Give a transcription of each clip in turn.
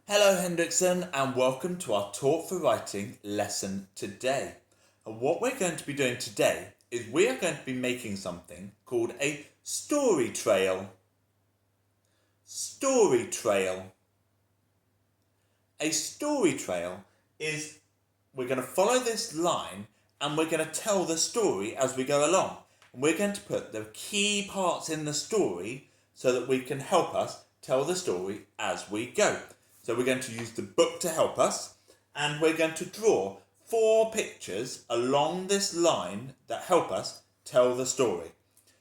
Hello Hendrickson and welcome to our Talk for Writing lesson today. And what we're going to be doing today is we are going to be making something called a story trail. Story trail. A story trail is we're going to follow this line and we're going to tell the story as we go along. And we're going to put the key parts in the story so that we can help us tell the story as we go. So we're going to use the book to help us, and we're going to draw 4 pictures along this line that help us tell the story.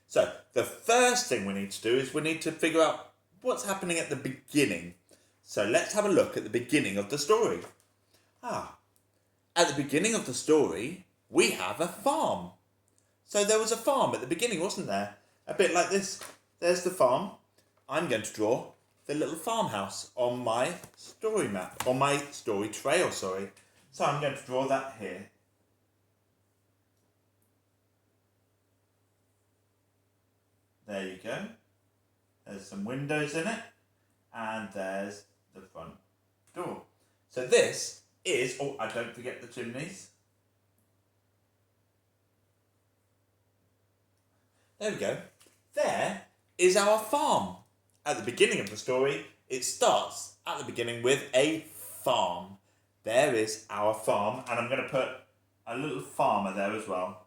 So the first thing we need to do is we need to figure out what's happening at the beginning. So let's have a look at the beginning of the story. At the beginning of the story, we have a farm. So there was a farm at the beginning, wasn't there? A bit like this. There's the farm. I'm going to draw the little farmhouse on my story map, on my story trail, sorry. So I'm going to draw that here. There you go. There's some windows in it, and there's the front door. So this is, I don't forget the chimneys. There we go. There is our farm. At the beginning of the story, it starts at the beginning with a farm. There is our farm, and I'm going to put a little farmer there as well.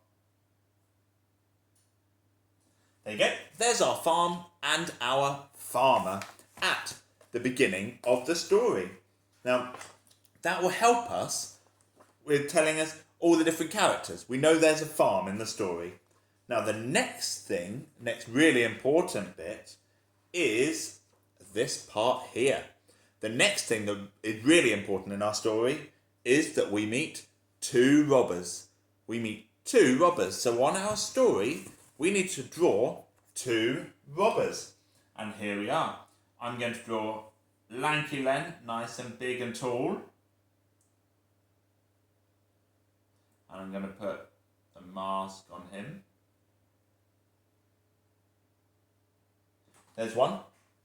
There you go. There's our farm and our farmer at the beginning of the story. Now, that will help us with telling us all the different characters. We know there's a farm in the story. Now, the next really important bit is this part here. The next thing that is really important in our story is that we meet 2 robbers. We meet 2 robbers. So on our story, we need to draw 2 robbers. And here we are. I'm going to draw Lanky Len, nice and big and tall. And I'm going to put a mask on him. There's one.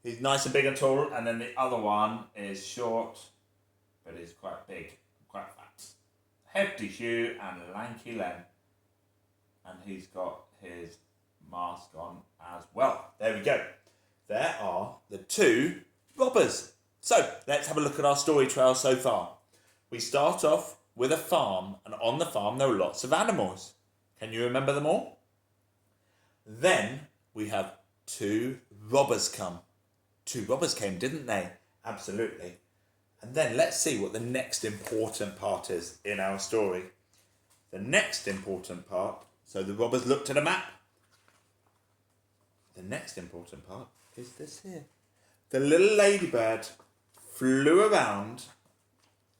He's nice and big and tall, and then the other one is short, but he's quite big, quite fat. Hefty Hugh and Lanky Len. And he's got his mask on as well. There we go. There are the 2 robbers. So, let's have a look at our story trail so far. We start off with a farm, and on the farm there are lots of animals. Can you remember them all? Then we have 2 robbers come. 2 robbers came, didn't they? Absolutely. And then let's see what the next important part is in our story. The next important part, so the robbers looked at a map. The next important part is this here. The little ladybird flew around.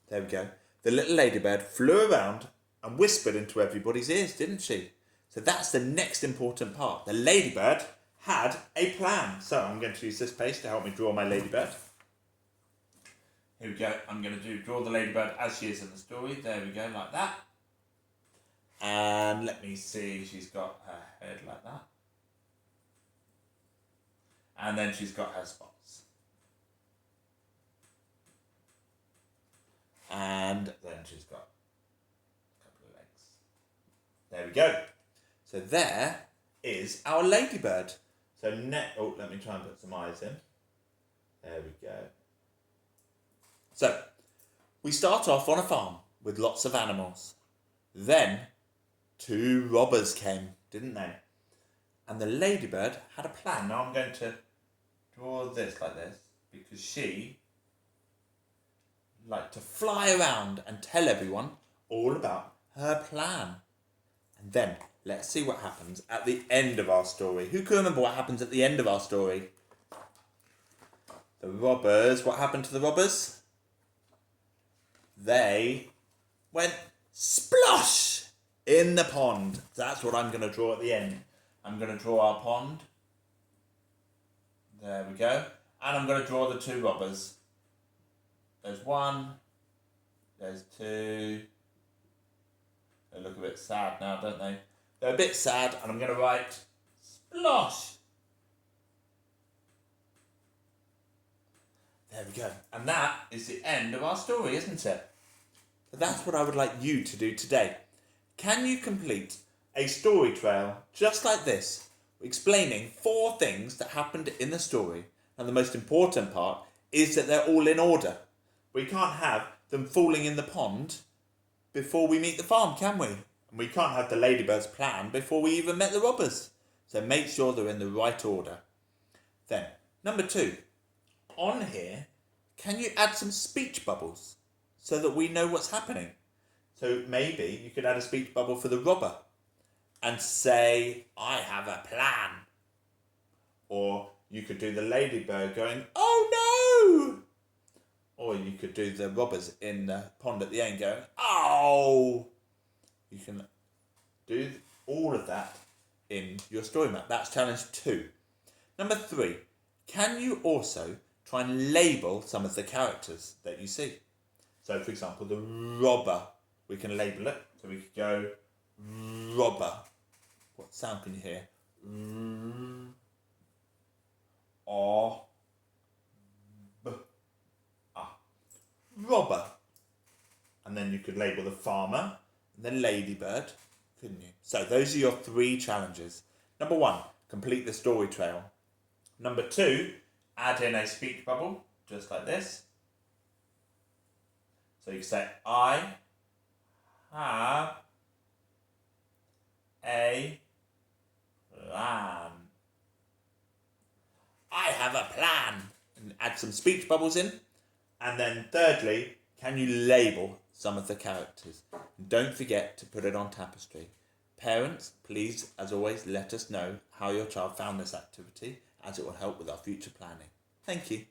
There we go. The little ladybird flew around and whispered into everybody's ears, didn't she? So that's the next important part. The ladybird had a plan. So I'm going to use this page to help me draw my ladybird. Here we go. I'm going to draw the ladybird as she is in the story. There we go, like that. And let me see, she's got her head like that. And then she's got her spots. And then she's got a couple of legs. There we go. So there is our ladybird. So let me try and put some eyes in. There we go. So, we start off on a farm with lots of animals. Then, 2 robbers came, didn't they? And the ladybird had a plan. Now I'm going to draw this like this because she liked to fly around and tell everyone all about her plan. And then, let's see what happens at the end of our story. Who can remember what happens at the end of our story? The robbers. What happened to the robbers? They went splosh in the pond. That's what I'm going to draw at the end. I'm going to draw our pond. There we go. And I'm going to draw the 2 robbers. There's 1. There's 2. They look a bit sad now, don't they? They're a bit sad, and I'm going to write splosh. There we go. And that is the end of our story, isn't it? So that's what I would like you to do today. Can you complete a story trail just like this, explaining 4 things that happened in the story? And the most important part is that they're all in order. We can't have them falling in the pond before we meet the farm, can we? And we can't have the ladybirds plan before we even met the robbers. So make sure they're in the right order. Then, number 2. On here, can you add some speech bubbles so that we know what's happening? So maybe you could add a speech bubble for the robber and say, I have a plan. Or you could do the ladybird going, oh no! Or you could do the robbers in the pond at the end going, oh! You can do all of that in your story map. That's challenge 2. Number 3, can you also try and label some of the characters that you see? So, for example, the robber, we can label it. So we could go robber. What sound can you hear? R, B, ah. Robber. And then you could label the farmer and the ladybird, couldn't you? So those are your 3 challenges. Number 1, complete the story trail. Number 2, add in a speech bubble, just like this. So you can say, I have a plan. I have a plan. And add some speech bubbles in. And then thirdly, can you label some of the characters? And don't forget to put it on tapestry. Parents, please, as always, let us know how your child found this activity, as it will help with our future planning. Thank you.